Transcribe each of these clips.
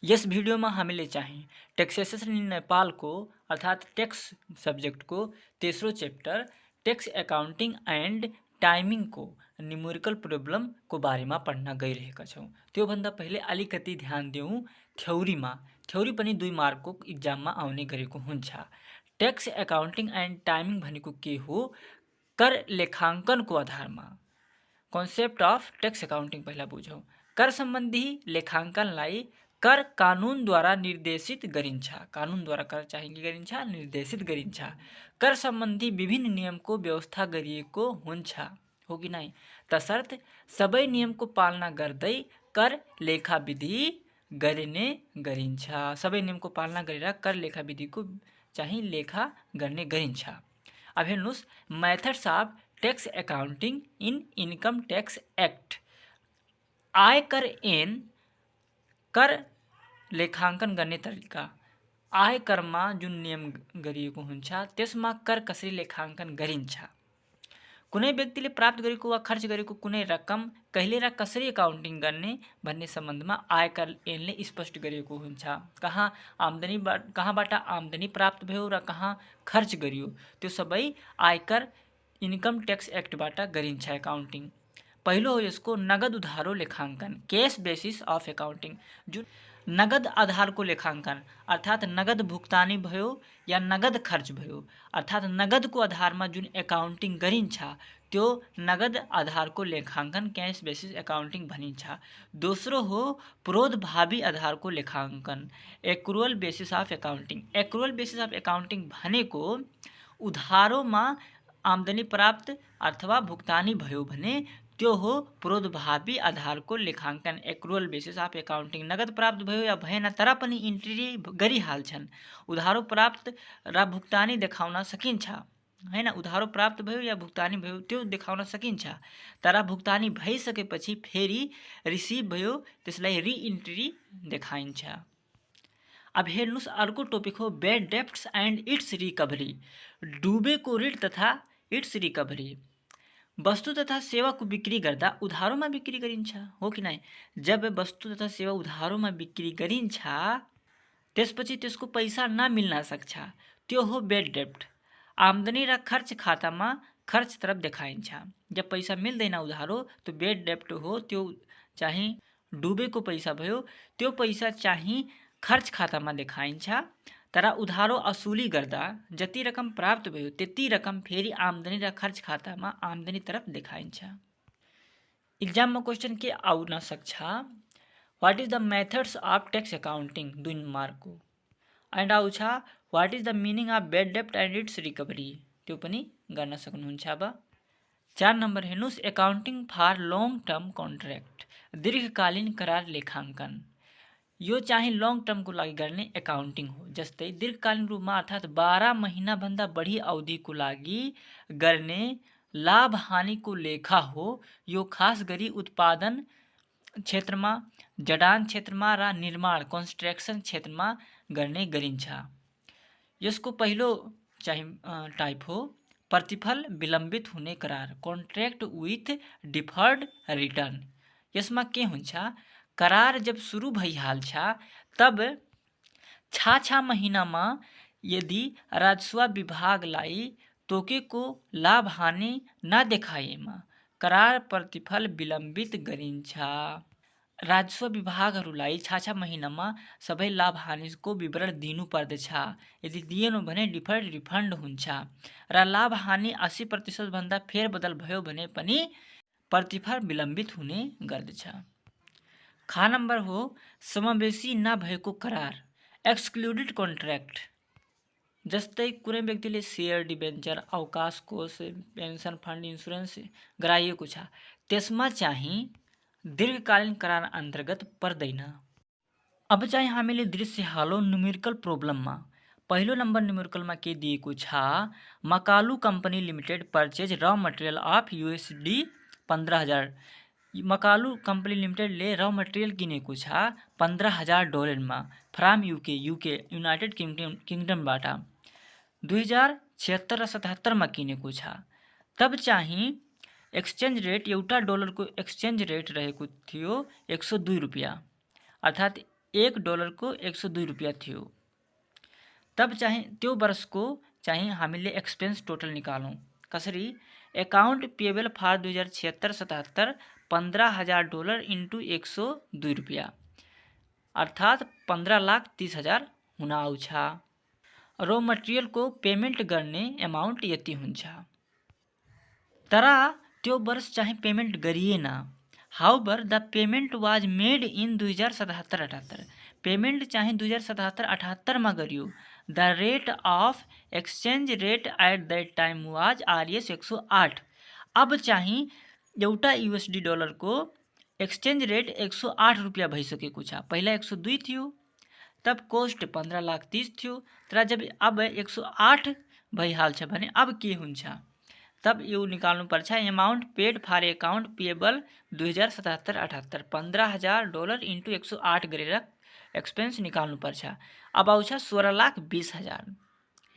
यस video में हामीले चाहिँ टैक्सेशन इन नेपाल को अर्थात टैक्स सब्जेक्ट को तेस्रो chapter tax accounting and timing को न्यूमेरिकल प्रॉब्लम को बारे में पढ्न गइरहेका छौं। त्योभन्दा पहिले अलिकति ध्यान देऊ थ्योरी पनि 2 मार्कको इक्जाममा आउने गरेको हुन्छ। टैक्स अकाउंटिंग एंड टाइमिंग भनेको के हो? कर लेखांकनको आधारमा कॉन्सेप्ट अफ टैक्स अकाउंटिंग पहिला बुझौं। कर सम्बन्धी लेखांकनलाई कर कानुनद्वारा निर्देशित गरिन्छ। कानुनद्वारा कर चाहिँ के गरिन्छ? निर्देशित गरिन्छ। कर सम्बन्धी विभिन्न नियमको व्यवस्था गरिएको हुन्छ, हो कि नै? तसर्थ सबै नियमको पालना गर्दै कर लेखा विधि गर्ने गरिन्छ। सबै नियमको पालना गरेर कर लेखा विधिको चाहिँ लेखा गर्ने गरिन्छ। अब हेर्नुस्, methods of tax accounting in income tax act. आयकर ऐन कर लेखांकन गर्ने तरिका। आयकरमा जुन नियम गरिएको हुन्छ त्यसमा कर कसरी लेखांकन गरिन्छ, कुनै व्यक्तिले प्राप्त गरेको वा खर्च गरेको कुनै रकम कहिले र कसरी अकाउन्टिङ गर्ने भन्ने सम्बन्धमा आयकर ऐनले स्पष्ट गरेको हुन्छ। कहाँबाट आमदनी प्राप्त भयो र कहाँ खर्च गरियो त्यो सबै आयकर इनकम टैक्स एक्टबाट गरिन्छ अकाउन्टिङ। पहिलो हो यसको नगद उधारो लेखांकन, कैश बेसिस अफ अकाउंटिंग। जुन नगद आधारको लेखांकन अर्थात नगद भुक्तानी भयो या नगद खर्च भयो अर्थात नगदको आधारमा जुन अकाउंटिङ गरिन्छ त्यो नगद आधारको लेखांकन कैश बेसिस अकाउंटिङ भनिन्छ। दोस्रो हो प्रोद्भावी आधारको लेखांकन, accrual basis of अकाउंटिङ। Accrual basis of अकाउंटिङ भनेको उधारोमा आमदनी प्राप्त अथवा भुक्तानी भयो भने त्यो हो प्रोद्भावी आधारको लेखांकन, एक्रुअल बेसिस अफ अकाउंटिङ। नगद प्राप्त भयो या भएन तर पनि इन्ट्री गरिहाल्छन्। उधारो प्राप्त र भुक्तानी देखाउन सकिन्छ, हैन? उधारो प्राप्त भयो या भुक्तानी भयो त्यो देखाउन सकिन्छ, तर भुक्तानी भइसकेपछि फेरि रिसिभ भयो त्यसलाई रिइन्ट्री देखाइन्छ। अब हेर्नुस्, अर्को टपिक हो bad debts and its recovery. डुबेको ऋण तथा इट्स रिकभरी। वस्तु तथा सेवाको बिक्री गर्दा उधारोमा बिक्री गरिन्छ, हो कि नै? जब वस्तु तथा सेवा उधारोमा बिक्री गरिन्छ त्यसपछि त्यसको पैसा नमिल्न सक्छ, त्यो हो बैड डेब्ट। आमदनी र खर्च खातामा खर्च तरफ देखाइन्छ। जब पैसा मिल्दैन उधारो त्यो बैड डेब्ट हो, त्यो चाहिँ डुबेको पैसा भयो, त्यो पैसा चाहिँ खर्च खातामा देखाइन्छ। तर उधारो असुली गर्दा जति रकम प्राप्त भयो त्यति रकम फेरि आमदनी र खर्च खातामा आमदनी तरफ देखाइन्छ। इक्जाममा क्वेशन के आउन सक्छ? What is the methods of tax accounting 2 मार्कको। एन्ड आउँछ what is the meaning of bad डेब्ट एन्ड इट्स रिकभरी, त्यो पनि गर्न सक्नुहुन्छ। अब 4 नम्बर हेर्नुस्, accounting for long term contract, दीर्घकालीन करार लेखांकन। यो चाहिँ लङ टर्मको लागि गर्ने अकाउंटिङ हो। जस्तै दीर्घकालीन रूपमा अर्थात 12 महिनाभन्दा बढी अवधिको लागि गर्ने लाभ हानिको लेखा हो। यो खास गरी उत्पादन क्षेत्रमा, जडान क्षेत्रमा र निर्माण कन्स्ट्रक्सन क्षेत्रमा गर्ने गरिन्छ। यसको पहिलो चाहिँ टाइप हो प्रतिफल विलम्बित हुने करार, कन्ट्र्याक्ट विथ डिफर्ड रिटर्न। यसमा के हुन्छ? करार जब सुरु भइहाल्छ तब 6 महिनामा यदि राजस्व विभागलाई तोकेको लाभ हानि नदेखाएमा करार प्रतिफल विलम्बित गरिन्छ। राजस्व विभागहरूलाई 6 महिनामा सबै लाभ हानिको विवरण दिनु पर्दछ। यदि दिएन भने डिफर्ड रिफन्ड हुन्छ र लाभ हानि 80% भन्दा फेरबदल भयो भने पनि प्रतिफल विलम्बित हुने गर्दछ। खा नम्बर हो समावेशी नभएको करार, एक्सक्लुडेड कन्ट्र्याक्ट। जस्तै कुनै व्यक्तिले सेयर, डिबेन्चर, अवकाश कोष, पेन्सन फन्ड, इन्सुरेन्स गराइएको छ, त्यसमा चाहिँ दीर्घकालीन करार अन्तर्गत पर्दैन। अब चाहिँ हामीले दृश्य हालौँ न्युमेरिकल प्रब्लममा। पहिलो नम्बर न्युमेरिकलमा के दिएको छ? मकालु कम्पनी लिमिटेड परचेज र material of USD 15,000। Makalu company लिमिटेडले र मटेरियल किनेको छ $15,000 फ्रम युके युनाइटेड किङडमबाट 2076 र 77 किनेको छ। तब चाहिँ एक्सचेन्ज रेट, एउटा डलरको एक्सचेन्ज रेट रहेको थियो 102 रुपियाँ, अर्थात् $1 को 102 रुपया थियो। तब चाहे त्यो वर्ष को चाहे हामीले एक्सपेंस टोटल निकालूँ कसरी अकाउंट पेबल फॉर 2076-77 $15,000 इंटू 102 रुपया अर्थात 15,30,000 हुन आउँछ। रॉ मटेरियल को पेमेंट गर्ने अमाउंट यति हुन्छ। तर त्यो वर्ष चाहिँ पेमेंट गरिएन। However the payment was made in 2077-78 payment चाहिँ 2077-78 मा गरियो। The rate of exchange rate at that time was RS 108। अब चाहिँ एउटा USD डलर को एक्सचेंज रेट 108 रुपया भइसकेको छ। पहिला 102 थियो, तब कोस्ट 15,30,000 थियो, तर जब अब 108 भइहाल्छ भने अब के हुन्छ, तब यो निकाल्नु पर्छ। Amount paid for account payable 2077-78 $15,000 into 108 गरेर एक्सपेंस निकाल्नु पर्छ। अब आउँछ 16,20,000।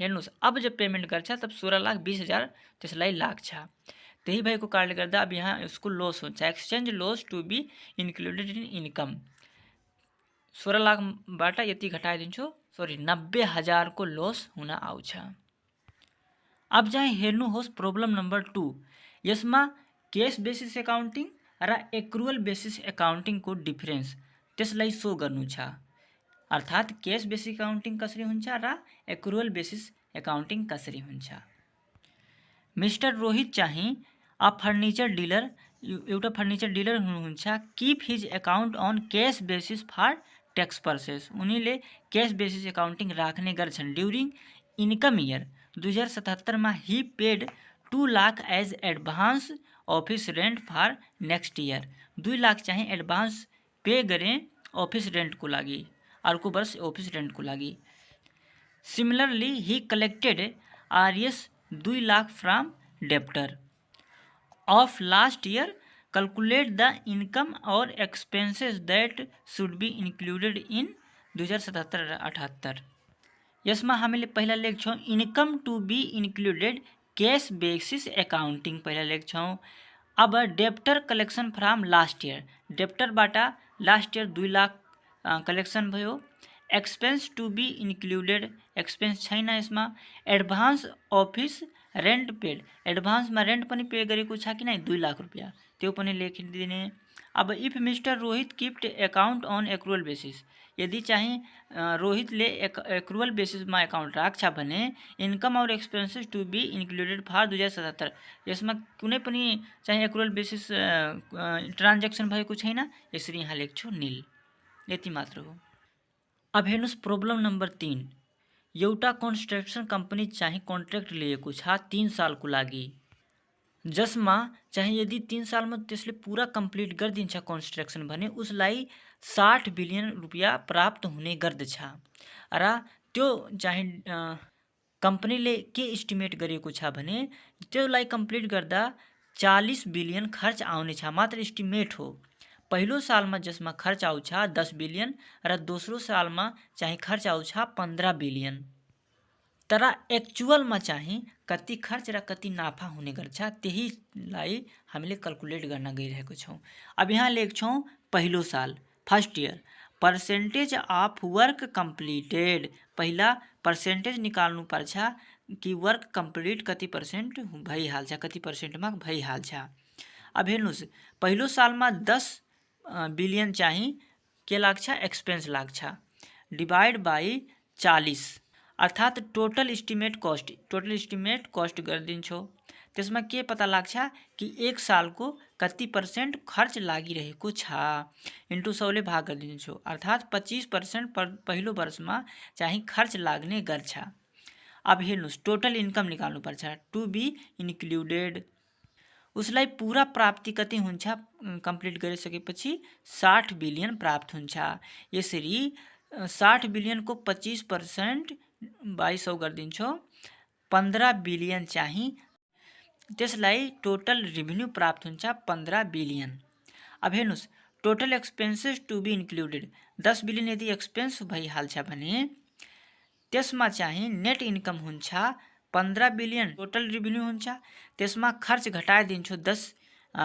हेर्नुस्, अब जब पेमेंट गर्छ तब 16,20,000 त्यसलाई लाग्छ। त्यही भएको कारणले गर्दा अब यहाँ यसको लॉस हुन्छ। Exchange loss to be included in income 16 लाखबाट यति घटाइदिन्छु, 90,000 को लॉस हुन आउँछ। अब चाहिँ हेर्नुहोस् प्रॉब्लम नंबर 2। यसमा कैश बेसिस अकाउंटिंग र एक्रुअल बेसिस अकाउंटिंग को डिफरेंस त्यसलाई सो गर्नु छ। अर्थात कैश बेसिस अकाउंटिंग कसरी हुन्छ र एक्रुअल बेसिस अकाउंटिंग कसरी हुन्छ। मिस्टर रोहित चाहिँ अ फर्निचर डीलर एउटा फर्निचर डीलर हुनुहुन्छ। Keep his account on cash basis for tax purposes उनीले कैश बेसिस अकाउंटिंग राख्ने गर्छन्। ड्यूरिंग इनकम ईयर 2077 मा he paid 2 lakh as advance office rent for next year 2 lakh चाहिँ एडभांस पे गरे office rent को लागि, अर्को वर्ष ऑफिस रेंट को लागि। Similarly he collected RS 2 lakh from debtor of last year. Calculate the income और expenses that should be included in 2077-78। यसमा हामीले पहिला लेख्छौं income to be included cash basis accounting पहिला लेख्छौं। अब debtor collection from last year डेप्टरबाट लास्ट ईयर 2 लाख कलेक्शन भयो। Expense to be included expense छैन यसमा। एडभांस ऑफिस रेंट पेड एडभांसमा रेंट पनि पे गरेको छ कि नै 2 लाख रुपया त्यो पनि लेखिदिने। अब if mister Rohit kept account on accrual basis यदि चाहिँ रोहितले एक्रुअल बेसिसमा अकाउंट राख्छ भने इनकम और expenses to be included for 2077 यसमा कुनै पनि चाहिँ एक्रुअल बेसिस ट्रान्ज्याक्सन भएको छैन, यसरी यहाँ लेख्छु नील। यति मात्र हो। अब हेर्नुस् प्रॉब्लम नंबर 3। एउटा कन्स्ट्रक्सन कंपनी चाहिँ कन्ट्र्याक्ट लिएको छ 3 सालको लागि, जसमा चाहिँ यदि 3 सालमा त्यसले पूरा कम्प्लिट गरिदिन्छ कन्स्ट्रक्सन भने उसलाई 60 बिलियन रुपैयाँ प्राप्त हुने गर्दछ। र त्यो चाहिँ कम्पनीले के एस्टिमेट गरेको छ भने त्यसलाई कम्प्लिट गर्दा 40 बिलियन खर्च आउने छ, मात्र एस्टिमेट हो। पहिलो सालमा जसमा खर्च आउँछ 10 बिलियन र दोस्रो सालमा चाहिँ खर्च आउँछ 15 बिलियन। तर एक्चुअलमा चाहिँ कति खर्च र कति नाफा हुने गर्छ त्यहीलाई हामीले क्याल्कुलेट गर्न गइरहेको छौं। अब यहाँ लेख्छौं पहिलो साल first year percentage of work completed. पहिला पर्सेन्टेज निकाल्नु पर्छ कि वर्क कम्प्लिट कति पर्सेन्ट भइहाल्छ, कति पर्सेन्टमा भइहाल्छ। अब हेर्नुस् पहिलो सालमा 10 बिलियन चाहिँ के लाग्छ एक्सपेंस लाग्छ डिवाइड बाई 40 अर्थात टोटल एस्टिमेट कॉस्ट गरिदिन्छौ। त्यसमा के पता लाग्छ कि एक सालको कति पर्सेन्ट खर्च लागिरहेको छ इन्टु 100 ले भाग गरिदिन्छौ अर्थात 25% पहिलो वर्षमा चाहिँ खर्च लाग्ने गर्छ। अब हेर्नुस् टोटल इन्कम निकाल्नु पर्छ टु बी इन्क्लुडेड। उसलाई पूरा प्राप्ति कति हुन्छ कम्प्लिट गरिसकेपछि 60 बिलियन प्राप्त हुन्छ। यसरी 60 बिलियन को 25% बाई 100 गरिदिन्छौ 15 बिलियन चाहिँ त्यसलाई टोटल रेभिन्यू प्राप्त हुन्छ 15 बिलियन। अब हेर्नुस् total expenses to be included 10 billion यदि एक्सपेन्स भइहाल्छ भने त्यसमा चाहिँ नेट इन्कम हुन्छ 15 बिलियन टोटल रेभिन्यू हुन्छ। त्यसमा खर्च घटाइदिन्छु 10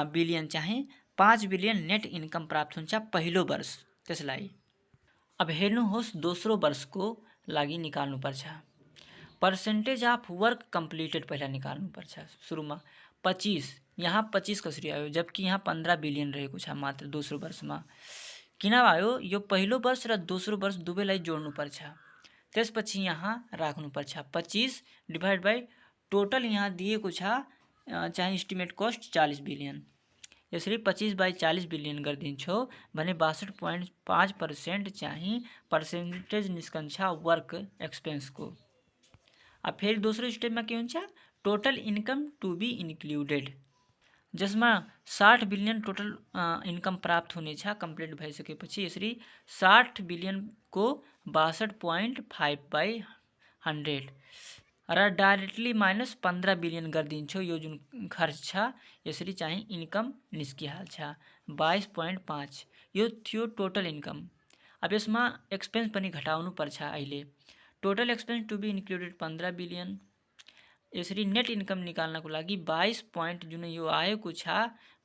बिलियन चाहिँ 5 बिलियन नेट इन्कम प्राप्त हुन्छ पहिलो वर्ष त्यसलाई। अब हेर्नुहोस् दोस्रो वर्षको लागि निकाल्नुपर्छ। पर्सेन्टेज अफ वर्क कम्प्लिटेड पहिला निकाल्नुपर्छ। सुरुमा 25, यहाँ 25 कसरी आयो जबकि यहाँ 15 बिलियन रहेको छ मात्र दोस्रो वर्षमा। किन आयो? यो पहिलो वर्ष र दोस्रो वर्ष दुवैलाई जोड्नुपर्छ, त्यसपछि यहाँ राख्नुपर्छ 25 डिभाइड बाई टोटल यहाँ दिएको छ चाहिँ इस्टिमेट कस्ट 40 बिलियन। यसरी 25/40 बिलियन गरिदिन्छौ भने 62.5% चाहिँ पर्सेन्टेज निस्कन्छ वर्क एक्सपेन्सको। अब फेरि दोस्रो स्टेपमा के हुन्छ? Total income to be included, जसमा 60 बिलियन टोटल इन्कम प्राप्त हुनेछ कम्प्लिट भइसकेपछि। यसरी 60 बिलियनको 62.5/100 र डाइरेक्टली माइनस 15 बिलियन गरिदिन्छौ यो जुन खर्च छ। यसरी चाहिँ इन्कम निस्किहाल्छ 22.5। यो थियो टोटल इन्कम। अब यसमा एक्सपेन्स पनि घटाउनु पर्छ। अहिले total expense to be included 15 billion. यसरी नेट इन्कम निकाल्नको लागि 22 पॉइंट जुन यो आएको छ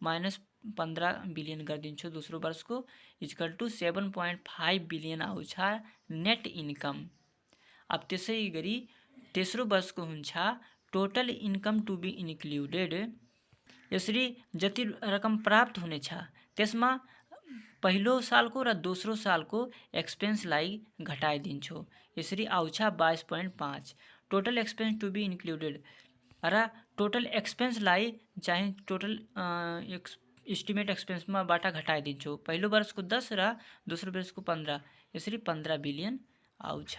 माइनस 15 बिलियन गरिदिन्छु दोस्रो वर्षको इक्वल टु 7.5 बिलियन आउँछ नेट इन्कम। अब त्यसै गरी तेस्रो वर्षको हुन्छ total income to be included. यसरी जति रकम प्राप्त हुनेछ त्यसमा पहिलो सालको र दोस्रो सालको एक्सपेन्सलाई घटाइदिन्छु। यसरी आउँछ 22.5। Total expense to be included र टोटल एक्सपेन्सलाई चाहिँ टोटल इस्टिमेट एक्सपेन्समा बाट घटाइदिन्छु। पहिलो वर्षको 10 र दोस्रो वर्षको 15, यसरी 15 बिलियन आउँछ।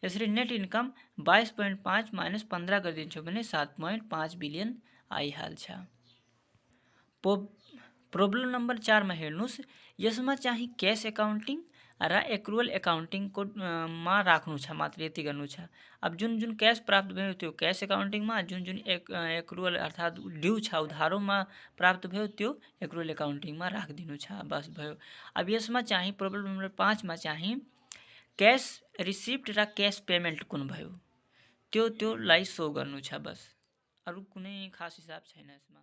यसरी नेट इन्कम 22.5 माइनस 15 गरिदिन्छु भने 7.5 बिलियन आइहाल्छ। प्रब्लम नम्बर 4 मा हेर्नुस्, यसमा चाहिँ क्याश एकाउन्टिङ र एक्रुअल एकाउन्टिङको मा राख्नु छ, मात्र यति गर्नु छ। अब जुन जुन क्याश प्राप्त भयो त्यो क्याश एकाउन्टिङमा, जुन जुन एक्रुअल अर्थात् ड्यू छ उधारोमा प्राप्त भयो त्यो एक्रुअल एकाउन्टिङमा राखिदिनु छ, बस भयो। अब यसमा चाहिँ प्रब्लम नम्बर 5 मा चाहिँ क्याश रिसिप्ट र क्याश पेमेन्ट कुन भयो त्योलाई सो गर्नु छ, बस। अरु कुनै खास हिसाब छैन यसमा।